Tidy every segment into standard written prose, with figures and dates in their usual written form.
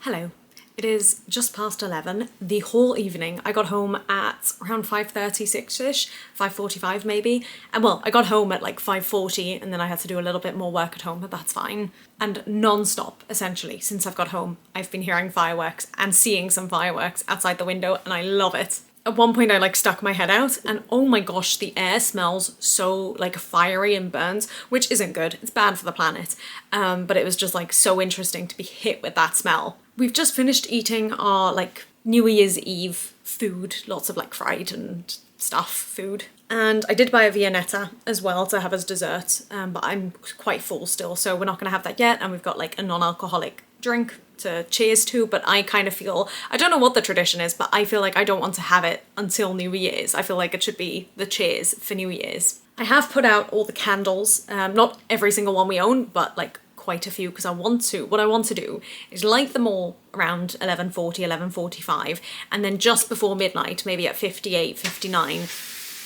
Hello. It is just past 11. The whole evening I got home at around 5:36ish, 5:45 maybe. And well, I got home at like 5:40 and then I had to do a little bit more work at home, but that's fine. And non-stop, essentially, since I've got home, I've been hearing fireworks and seeing some fireworks outside the window and I love it. At one point I like stuck my head out and oh my gosh, the air smells so like fiery and burns, which isn't good. It's bad for the planet. But it was just like so interesting to be hit with that smell. We've just finished eating our like New Year's Eve food, lots of like fried and stuff food. And I did buy a Viennetta as well to have as dessert, but I'm quite full still, so we're not gonna have that yet. And we've got like a non-alcoholic drink to cheers to, but I kind of feel, I don't know what the tradition is, but I feel like I don't want to have it until New Year's. I feel like it should be the cheers for New Year's. I have put out all the candles, not every single one we own, but like quite a few, because what I want to do is light them all around 11:40, 11:45, and then just before midnight, maybe at 58, 59.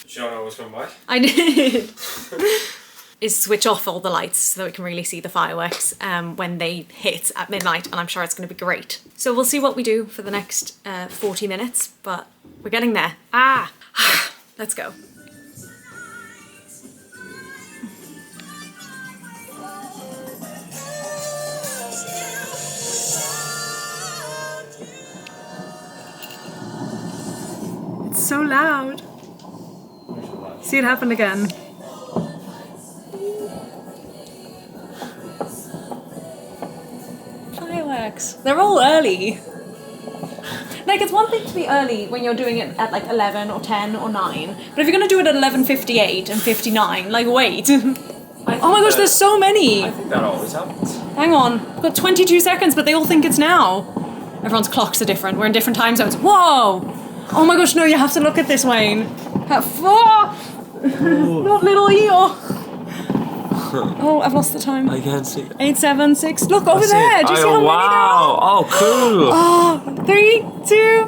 Sure, I was coming back. I did. Is switch off all the lights so that we can really see the fireworks when they hit at midnight, and I'm sure it's going to be great. So we'll see what we do for the next 40 minutes, but we're getting there. Let's go. It's so loud. See, it happened again. Fireworks. They're all early. Like, it's one thing to be early when you're doing it at like 11 or 10 or 9, but if you're gonna do it at 11:58 and 59, like wait. Oh my gosh, there's so many. I think that always happens. Hang on, I've got 22 seconds, but they all think it's now. Everyone's clocks are different. We're in different time zones. Whoa! Oh my gosh, no, you have to look at this, Wayne. Not little Eo. Oh, I've lost the time. I can't see it. 8, 7, 6. Look over there. Do you see how many wow! Oh, cool! Oh, 3, 2.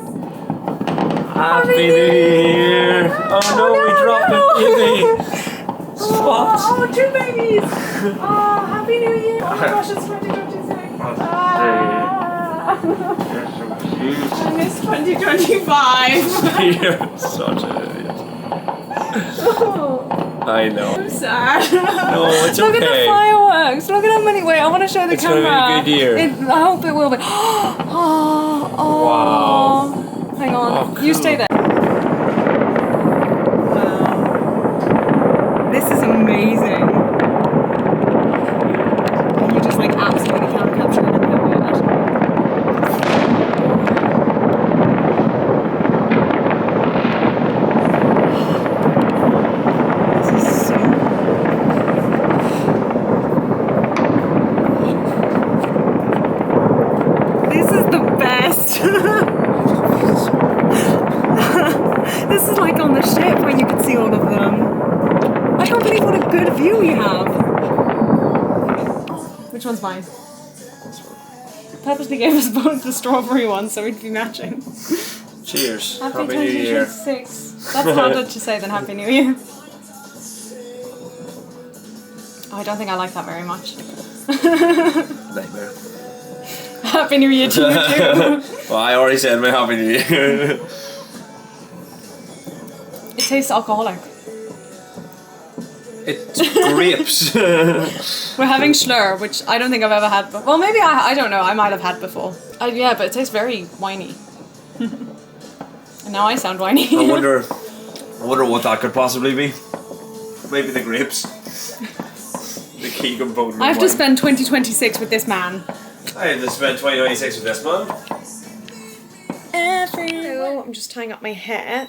Happy New Year! Oh no, we dropped a baby! Swapped! Oh, 2 babies! Oh, Happy New Year! Oh my gosh, it's 2026. You're so cute. And it's 2025. You're such an idiot. Oh, I know. I'm sad. No, it's Look okay. at the fireworks. Look at how many. Wait, I want to show the It's camera. gonna be a good year. I hope it will be. Oh, Wow. Hang on. Oh, cool. You stay there. Wow. This is amazing. You just like absolutely can't capture it in the word. This is like on the ship where you can see all of them. I don't believe what a good view we have. Which one's mine? Purposely gave us both the strawberry one so we'd be matching. Cheers. Happy New Year. 2026. That's harder to say than Happy New Year. Oh, I don't think I like that very much. Nightmare. Happy New Year to you too. Well, I already said my Happy New Year. It tastes alcoholic. It's grapes. We're having Schlur, which I don't think I've ever had before. Well, maybe I don't know, I might have had before. Yeah, but it tastes very whiny. And now I sound whiny. I wonder what that could possibly be. Maybe the grapes. The key component. I have to spend 2026 with this man. I have to spend 2026 with this man. Hello, I'm just tying up my hair.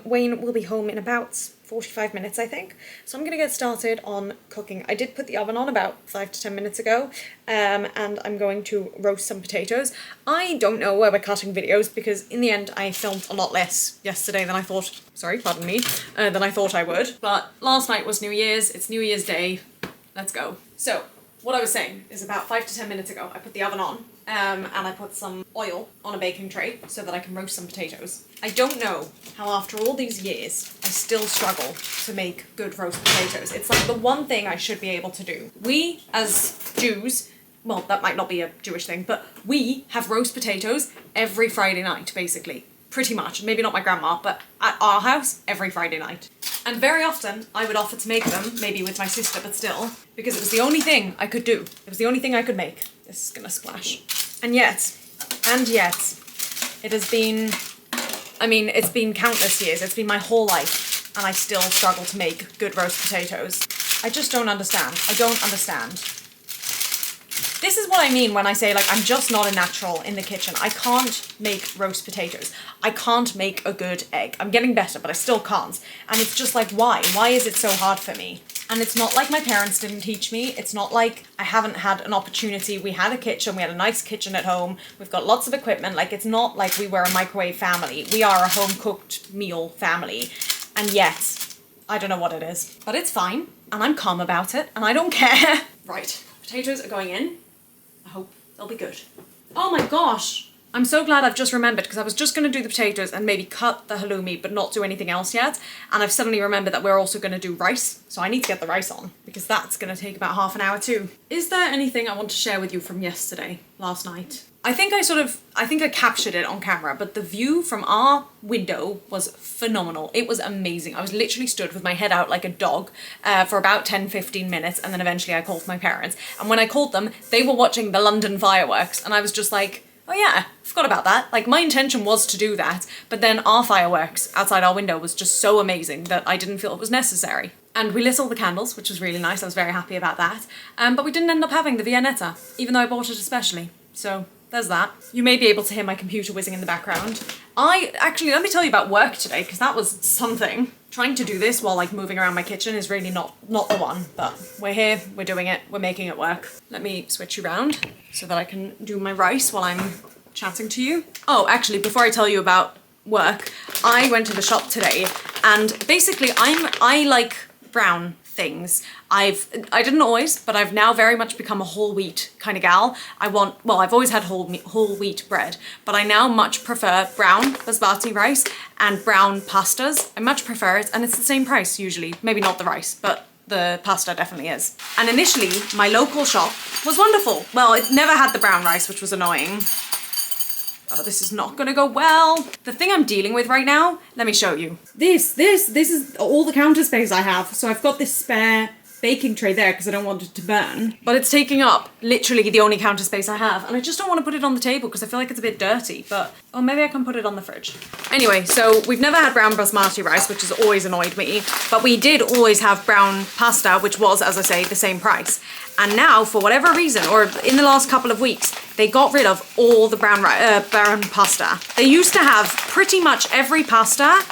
Wayne will be home in about 45 minutes, I think. So I'm gonna get started on cooking. I did put the oven on about 5 to 10 minutes ago, and I'm going to roast some potatoes. I don't know where we're cutting videos because in the end I filmed a lot less yesterday than I thought, sorry, pardon me, than I thought I would. But last night was New Year's, it's New Year's Day, let's go. So, what I was saying is about 5 to 10 minutes ago, I put the oven on, and I put some oil on a baking tray so that I can roast some potatoes. I don't know how after all these years, I still struggle to make good roast potatoes. It's like the one thing I should be able to do. We, as Jews, well, that might not be a Jewish thing, but we have roast potatoes every Friday night, basically. Pretty much. Maybe not my grandma, but at our house, every Friday night. And very often, I would offer to make them, maybe with my sister, but still, because it was the only thing I could do. It was the only thing I could make. This is gonna splash. And yet, it has been, I mean, it's been countless years. It's been my whole life, and I still struggle to make good roast potatoes. I just don't understand. I don't understand. This is what I mean when I say, like, I'm just not a natural in the kitchen. I can't make roast potatoes. I can't make a good egg. I'm getting better, but I still can't. And it's just like, why? Why is it so hard for me? And it's not like my parents didn't teach me. It's not like I haven't had an opportunity. We had a kitchen. We had a nice kitchen at home. We've got lots of equipment. Like, it's not like we were a microwave family. We are a home-cooked meal family. And yet, I don't know what it is. But it's fine. And I'm calm about it. And I don't care. Right. Potatoes are going in. I hope they'll be good. Oh my gosh. I'm so glad I've just remembered, because I was just going to do the potatoes and maybe cut the halloumi but not do anything else yet. And I've suddenly remembered that we're also going to do rice. So I need to get the rice on, because that's going to take about half an hour too. Is there anything I want to share with you from last night? I think I captured it on camera, but the view from our window was phenomenal. It was amazing. I was literally stood with my head out like a dog for about 10-15 minutes, and then eventually I called my parents. And when I called them, they were watching the London fireworks, and I was just like, oh yeah, forgot about that. Like, my intention was to do that, but then our fireworks outside our window was just so amazing that I didn't feel it was necessary. And we lit all the candles, which was really nice. I was very happy about that. But we didn't end up having the Viennetta, even though I bought it especially. So there's that. You may be able to hear my computer whizzing in the background. Let me tell you about work today, because that was something. Trying to do this while, like, moving around my kitchen is really not the one, but we're here, we're doing it, we're making it work. Let me switch you around so that I can do my rice while I'm chatting to you. Oh, actually, before I tell you about work, I went to the shop today, and basically I like brown things. I didn't always, but I've now very much become a whole wheat kind of gal. I've always had whole wheat bread, but I now much prefer brown basmati rice and brown pastas. I much prefer it, and it's the same price usually. Maybe not the rice, but the pasta definitely is. And initially, my local shop was wonderful. Well, it never had the brown rice, which was annoying. Oh, this is not gonna go well. The thing I'm dealing with right now, let me show you. This is all the counter space I have. So I've got this spare baking tray there because I don't want it to burn. But it's taking up literally the only counter space I have. And I just don't want to put it on the table because I feel like it's a bit dirty. But, oh, maybe I can put it on the fridge. Anyway, so we've never had brown basmati rice, which has always annoyed me. But we did always have brown pasta, which was, as I say, the same price. And now, for whatever reason, or in the last couple of weeks, they got rid of all the brown pasta. They used to have pretty much every pasta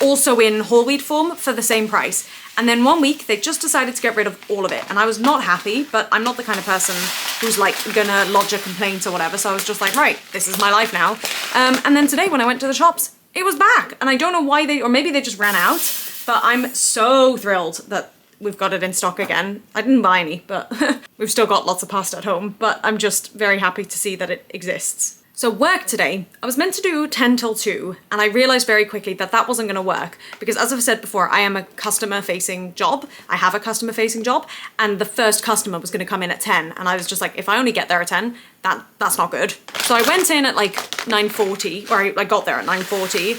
also in whole wheat form for the same price. And then one week, they just decided to get rid of all of it. And I was not happy, but I'm not the kind of person who's like gonna lodge a complaint or whatever. So I was just like, right, this is my life now. And then today when I went to the shops, it was back. And I don't know why or maybe they just ran out, but I'm so thrilled that we've got it in stock again. I didn't buy any, but we've still got lots of pasta at home, but I'm just very happy to see that it exists. So work today, I was meant to do 10 till 2, and I realized very quickly that that wasn't gonna work because, as I've said before, I am a customer-facing job. I have a customer-facing job, and the first customer was gonna come in at 10, and I was just like, if I only get there at 10, that's not good. So I went in at like 9:40, or I got there at 9:40,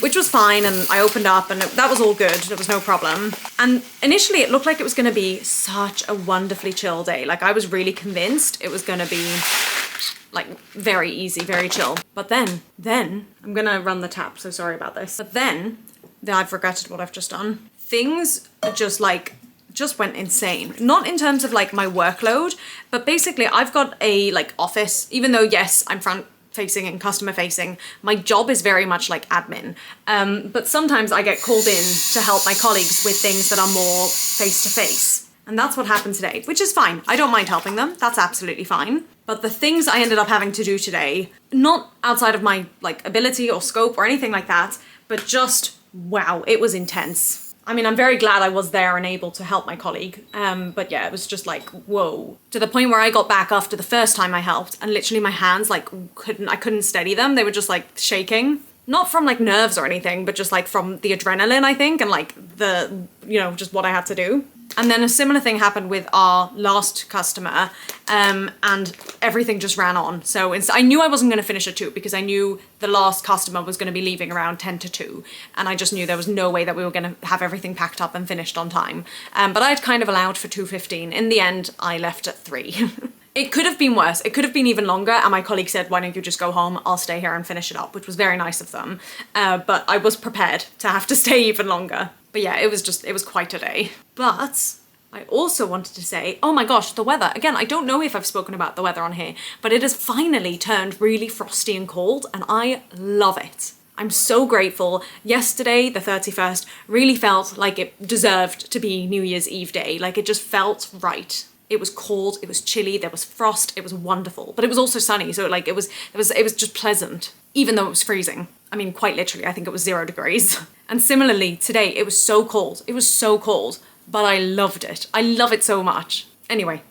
which was fine, and I opened up and that was all good, there was no problem. And initially it looked like it was gonna be such a wonderfully chill day. Like, I was really convinced it was gonna be like very easy, very chill. But then, I'm gonna run the tap, so sorry about this. But then I've regretted what I've just done. Things just went insane. Not in terms of like my workload, but basically I've got a like office, even though yes, I'm front facing and customer facing, my job is very much like admin. But sometimes I get called in to help my colleagues with things that are more face to face. And that's what happened today, which is fine. I don't mind helping them. That's absolutely fine. But the things I ended up having to do today, not outside of my like ability or scope or anything like that, but just, wow, it was intense. I mean, I'm very glad I was there and able to help my colleague. But yeah, it was just like, whoa. To the point where I got back after the first time I helped and literally my hands like I couldn't steady them. They were just like shaking. Not from like nerves or anything, but just like from the adrenaline, I think, and like the, just what I had to do. And then a similar thing happened with our last customer, and everything just ran on. So I knew I wasn't going to finish at 2 because I knew the last customer was going to be leaving around 10 to 2. And I just knew there was no way that we were going to have everything packed up and finished on time. But I'd kind of allowed for 2:15. In the end, I left at 3. It could have been worse. It could have been even longer. And my colleague said, why don't you just go home? I'll stay here and finish it up, which was very nice of them. But I was prepared to have to stay even longer. But yeah, it was quite a day. But I also wanted to say, oh my gosh, the weather. Again, I don't know if I've spoken about the weather on here, but it has finally turned really frosty and cold, and I love it. I'm so grateful. Yesterday, the 31st, really felt like it deserved to be New Year's Eve day. Like, it just felt right. It was cold, it was chilly, there was frost, it was wonderful. But it was also sunny, so like it was just pleasant, even though it was freezing. I mean, quite literally, I think it was 0 degrees. And similarly, today, it was so cold. It was so cold, but I loved it. I love it so much. Anyway,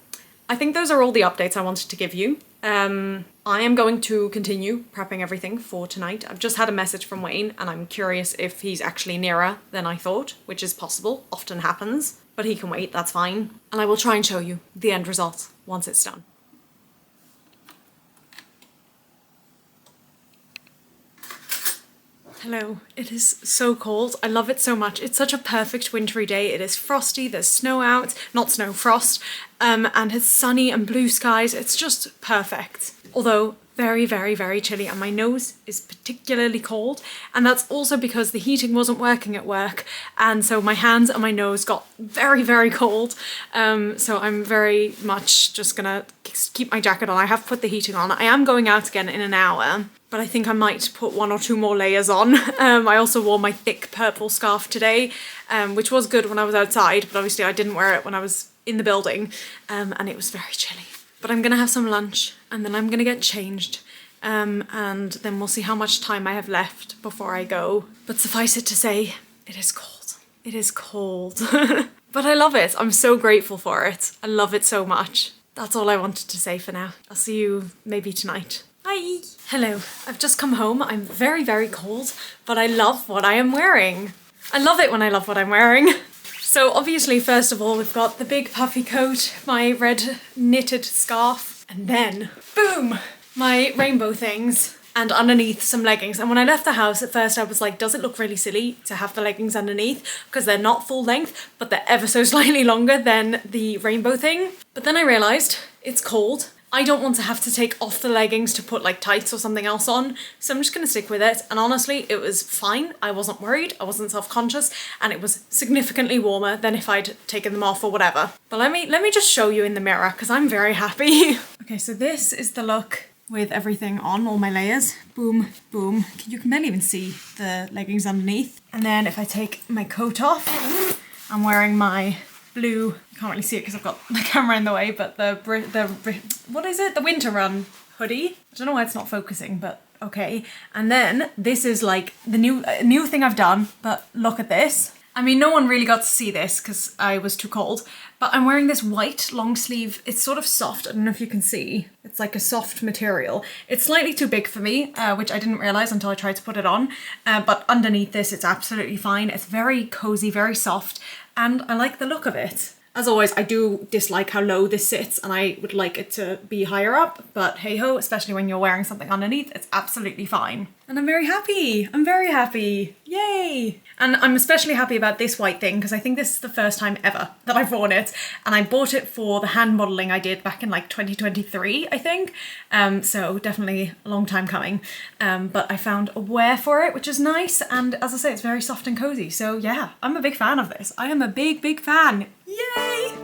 I think those are all the updates I wanted to give you. I am going to continue prepping everything for tonight. I've just had a message from Wayne, and I'm curious if he's actually nearer than I thought, which is possible, often happens. But he can wait, that's fine. And I will try and show you the end result once it's done. Hello, it is so cold. I love it so much. It's such a perfect wintry day. It is frosty, there's snow out, not snow, frost, and it's sunny and blue skies. It's just perfect. Although very, very, very chilly, and my nose is particularly cold, and that's also because the heating wasn't working at work, and so my hands and my nose got very, very cold. So I'm very much just gonna keep my jacket on. I have put the heating on. I am going out again in an hour, but I think I might put 1 or 2 more layers on. I also wore my thick purple scarf today, which was good when I was outside, but obviously I didn't wear it when I was in the building, and it was very chilly. But I'm gonna have some lunch, and then I'm gonna get changed, and then we'll see how much time I have left before I go. But suffice it to say, it is cold. It is cold. But I love it. I'm so grateful for it. I love it so much. That's all I wanted to say for now. I'll see you maybe tonight. Bye! Hello, I've just come home. I'm very, very cold, but I love what I am wearing. I love it when I love what I'm wearing. So obviously, first of all, we've got the big puffy coat, my red knitted scarf, and then, boom, my rainbow things, and underneath some leggings. And when I left the house, at first I was like, does it look really silly to have the leggings underneath? Because they're not full length, but they're ever so slightly longer than the rainbow thing. But then I realised it's cold. I don't want to have to take off the leggings to put like tights or something else on, so I'm just gonna stick with it. And honestly, it was fine. I wasn't worried, I wasn't self-conscious, and it was significantly warmer than if I'd taken them off or whatever. But let me just show you in the mirror, because I'm very happy. Okay, so this is the look with everything on, all my layers. Boom, boom. You can barely even see the leggings underneath. And then if I take my coat off, I'm wearing my blue, you can't really see it because I've got the camera in the way, but what is it? The Winter Run hoodie. I don't know why it's not focusing, but okay. And then this is like the new thing I've done, but look at this. I mean, no one really got to see this because I was too cold, but I'm wearing this white long sleeve. It's sort of soft. I don't know if you can see. It's like a soft material. It's slightly too big for me, which I didn't realize until I tried to put it on. But underneath this, it's absolutely fine. It's very cozy, very soft, and I like the look of it. As always, I do dislike how low this sits, and I would like it to be higher up, but hey ho, especially when you're wearing something underneath, it's absolutely fine. And I'm very happy. I'm very happy. Yay! And I'm especially happy about this white thing because I think this is the first time ever that I've worn it, and I bought it for the hand modelling I did back in like 2023, I think. So definitely a long time coming. But I found a wear for it, which is nice, and as I say, it's very soft and cozy. So yeah, I'm a big fan of this. I am a big, big fan. Yay!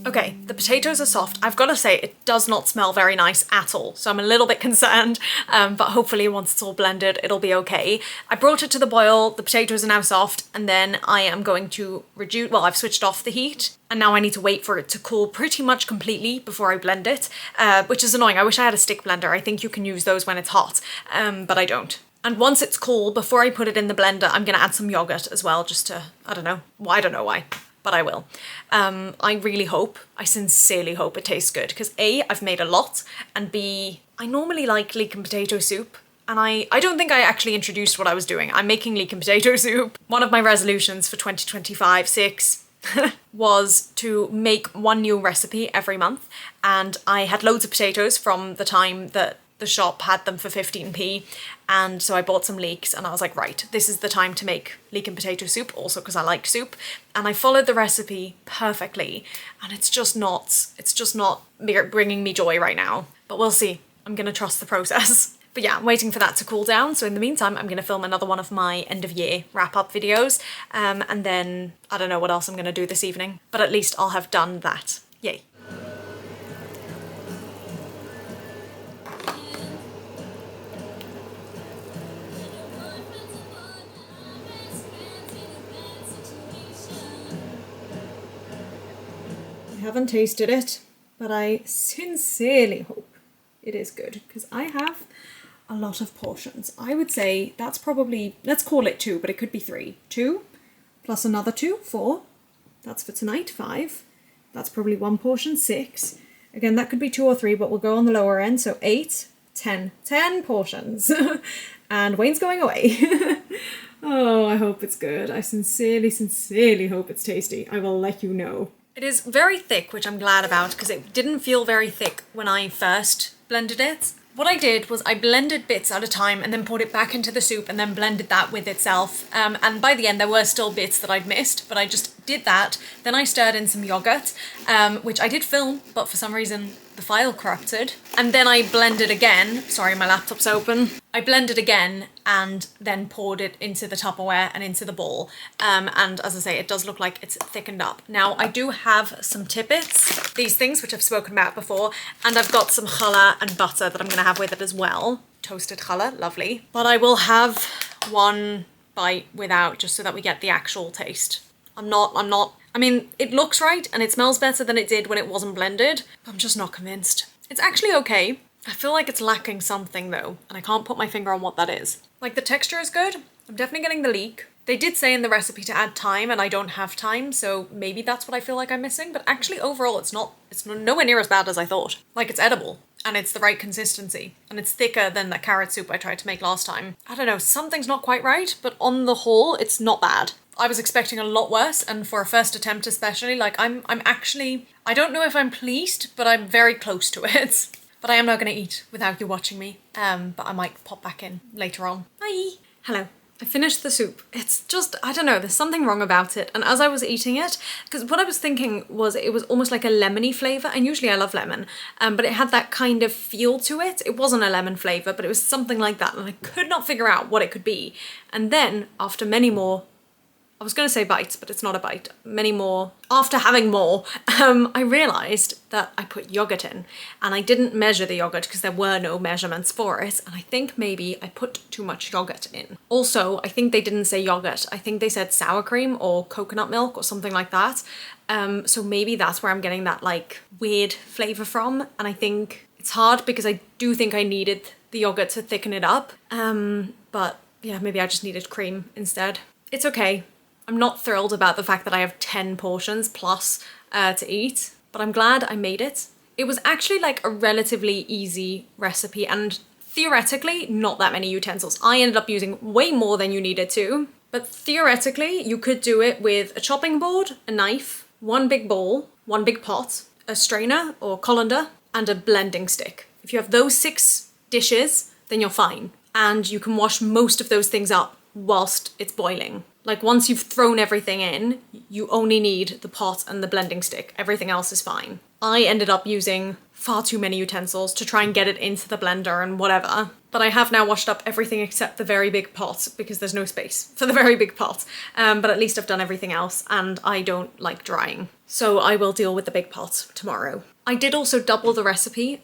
Okay, the potatoes are soft. I've got to say, it does not smell very nice at all, so I'm a little bit concerned, but hopefully once it's all blended, it'll be okay. I brought it to the boil, the potatoes are now soft, and then I am going to reduce, well, I've switched off the heat, and now I need to wait for it to cool pretty much completely before I blend it, which is annoying. I wish I had a stick blender. I think you can use those when it's hot, but I don't. And once it's cool, before I put it in the blender, I'm gonna add some yogurt as well, just to, I don't know why. But I will. I really hope, I sincerely hope it tastes good, because A, I've made a lot, and B, I normally like leek and potato soup, and I don't think I actually introduced what I was doing. I'm making leek and potato soup. One of my resolutions for 2025-6 was to make one new recipe every month, and I had loads of potatoes from the time that the shop had them for 15p, and so I bought some leeks and I was like, right, this is the time to make leek and potato soup, also because I like soup, and I followed the recipe perfectly, and it's just not bringing me joy right now, but we'll see. I'm gonna trust the process. But yeah, I'm waiting for that to cool down, so in the meantime I'm gonna film another one of my end of year wrap-up videos, and then I don't know what else I'm gonna do this evening, but at least I'll have done that. Yay. I haven't tasted it, but I sincerely hope it is good, because I have a lot of portions. I would say that's probably, let's call it 2, but it could be 3. 2 plus another 2, 4. That's for tonight, 5. That's probably 1 portion, 6. Again, that could be 2 or 3, but we'll go on the lower end, so 8, 10. 10 portions. And Wayne's going away. Oh, I hope it's good. I sincerely hope it's tasty. I will let you know. It is very thick, which I'm glad about, because it didn't feel very thick when I first blended it. What I did was I blended bits at a time and then poured it back into the soup and then blended that with itself. And by the end there were still bits that I'd missed, but I just did that. Then I stirred in some yogurt, which I did film, but for some reason the file corrupted. And then I blended again. Sorry, my laptop's open. I blended again and then poured it into the Tupperware and into the bowl. And as I say, it does look like it's thickened up. Now I do have some tippets, these things which I've spoken about before, and I've got some challah and butter that I'm gonna have with it as well. Toasted challah, lovely. But I will have one bite without, just so that we get the actual taste. I mean, it looks right and it smells better than it did when it wasn't blended. I'm just not convinced. It's actually okay. I feel like it's lacking something though, and I can't put my finger on what that is. Like, the texture is good. I'm definitely getting the leek. They did say in the recipe to add thyme, and I don't have thyme, so maybe that's what I feel like I'm missing. But actually overall it's nowhere near as bad as I thought. Like, it's edible and it's the right consistency and it's thicker than the carrot soup I tried to make last time. I don't know, something's not quite right, but on the whole it's not bad. I was expecting a lot worse, and for a first attempt especially, like I'm actually, I don't know if I'm pleased, but I'm very close to it. But I am not going to eat without you watching me, but I might pop back in later on. Bye! Hello. I finished the soup. It's just, I don't know, there's something wrong about it. And as I was eating it, because what I was thinking was it was almost like a lemony flavour, and usually I love lemon, but it had that kind of feel to it. It wasn't a lemon flavour, but it was something like that, and I could not figure out what it could be. And then, after many more, I was going to say bites, but it's not a bite, many more, after having more, I realised that I put yogurt in, and I didn't measure the yogurt because there were no measurements for it, and I think maybe I put too much yogurt in. Also, I think they didn't say yogurt, I think they said sour cream or coconut milk or something like that, so maybe that's where I'm getting that like weird flavour from, and I think it's hard because I do think I needed the yogurt to thicken it up, but yeah, maybe I just needed cream instead. It's okay. I'm not thrilled about the fact that I have 10 portions plus to eat, but I'm glad I made it. It was actually like a relatively easy recipe, and theoretically not that many utensils. I ended up using way more than you needed to, but theoretically you could do it with a chopping board, a knife, one big bowl, one big pot, a strainer or colander, and a blending stick. If you have those 6 dishes, then you're fine. And you can wash most of those things up whilst it's boiling. Like, once you've thrown everything in, you only need the pot and the blending stick. Everything else is fine. I ended up using far too many utensils to try and get it into the blender and whatever. But I have now washed up everything except the very big pot because there's no space for the very big pot. But at least I've done everything else and I don't like drying. So I will deal with the big pot tomorrow. I did also double the recipe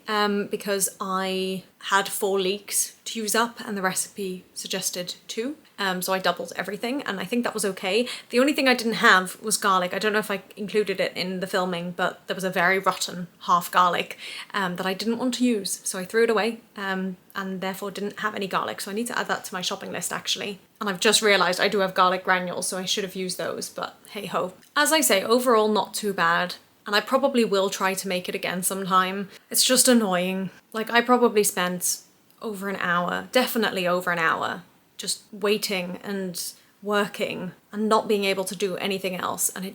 because I had 4 leeks to use up and the recipe suggested 2. So I doubled everything and I think that was okay. The only thing I didn't have was garlic. I don't know if I included it in the filming, but there was a very rotten half garlic that I didn't want to use. So I threw it away and therefore didn't have any garlic. So I need to add that to my shopping list actually. And I've just realised I do have garlic granules, so I should have used those, but hey ho. As I say, overall not too bad. And I probably will try to make it again sometime. It's just annoying. Like I probably spent over an hour, definitely over an hour, just waiting and working and not being able to do anything else, and it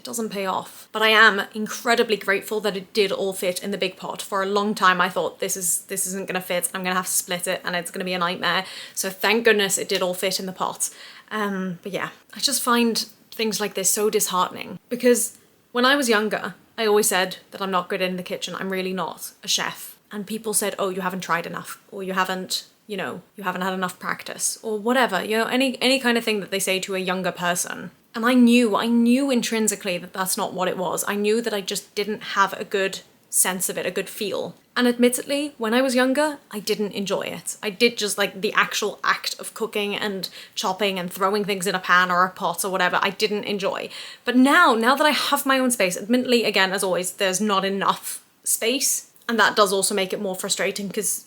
doesn't pay off. But I am incredibly grateful that it did all fit in the big pot. For a long time I thought this isn't gonna fit, I'm gonna have to split it and it's gonna be a nightmare. So thank goodness it did all fit in the pot. But yeah, I just find things like this so disheartening because when I was younger, I always said that I'm not good in the kitchen, I'm really not a chef. And people said, oh, you haven't tried enough, or you haven't had enough practice, or whatever, any kind of thing that they say to a younger person. And I knew intrinsically that that's not what it was. I knew that I just didn't have a good sense of it, a good feel. And admittedly, when I was younger, I didn't enjoy it. I did just like the actual act of cooking and chopping and throwing things in a pan or a pot or whatever, I didn't enjoy. But now that I have my own space, admittedly, again, as always, there's not enough space. And that does also make it more frustrating because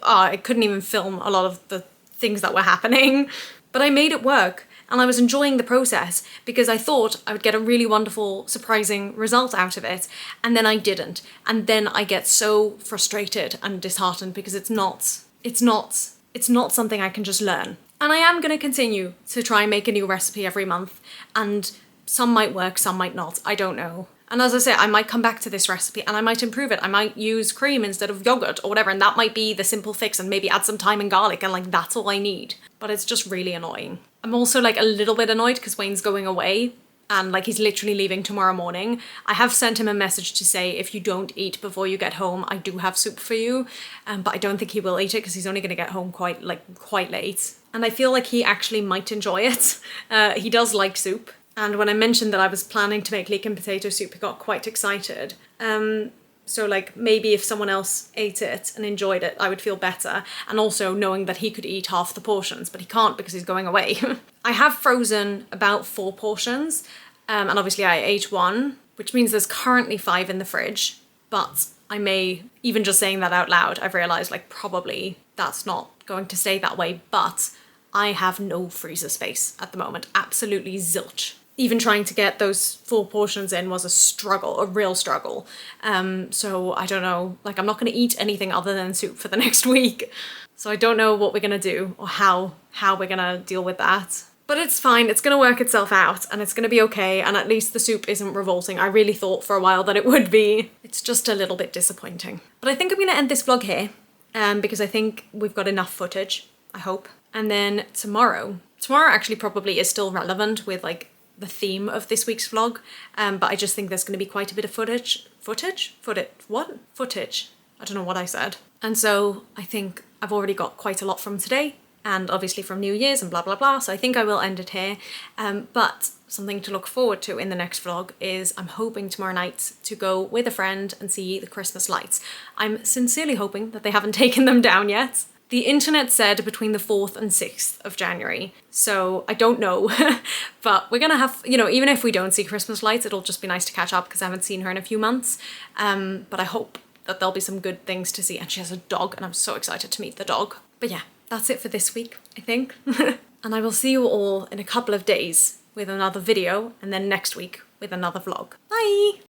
I couldn't even film a lot of the things that were happening. But I made it work and I was enjoying the process because I thought I would get a really wonderful, surprising result out of it. And then I didn't. And then I get so frustrated and disheartened because it's not something I can just learn. And I am going to continue to try and make a new recipe every month. And some might work, some might not. I don't know. And as I say, I might come back to this recipe and I might improve it. I might use cream instead of yogurt or whatever, and that might be the simple fix, and maybe add some thyme and garlic, and like that's all I need. But it's just really annoying. I'm also like a little bit annoyed because Wayne's going away and like he's literally leaving tomorrow morning. I have sent him a message to say, if you don't eat before you get home, I do have soup for you. But I don't think he will eat it because he's only going to get home quite late. And I feel like he actually might enjoy it. He does like soup. And when I mentioned that I was planning to make leek and potato soup, he got quite excited. So like maybe if someone else ate it and enjoyed it, I would feel better. And also knowing that he could eat half the portions, but he can't because he's going away. I have frozen about 4 portions. And obviously I ate 1, which means there's currently 5 in the fridge. But I may, even just saying that out loud, I've realised like probably that's not going to stay that way. But I have no freezer space at the moment. Absolutely zilch. Even trying to get those 4 portions in was a struggle, a real struggle. So I don't know, like I'm not going to eat anything other than soup for the next week. So I don't know what we're going to do or how we're going to deal with that. But it's fine, it's going to work itself out and it's going to be okay, and at least the soup isn't revolting. I really thought for a while that it would be. It's just a little bit disappointing. But I think I'm going to end this vlog here because I think we've got enough footage, I hope. And then tomorrow actually probably is still relevant with like the theme of this week's vlog, but I just think there's going to be quite a bit of footage. I don't know what I said. And so I think I've already got quite a lot from today and obviously from New Year's and blah blah blah, so I think I will end it here. But something to look forward to in the next vlog is I'm hoping tomorrow night to go with a friend and see the Christmas lights. I'm sincerely hoping that they haven't taken them down yet. The internet said between the 4th and 6th of January, so I don't know, but we're gonna have, even if we don't see Christmas lights, it'll just be nice to catch up because I haven't seen her in a few months. But I hope that there'll be some good things to see, and she has a dog and I'm so excited to meet the dog. But yeah, that's it for this week, I think. And I will see you all in a couple of days with another video, and then next week with another vlog. Bye!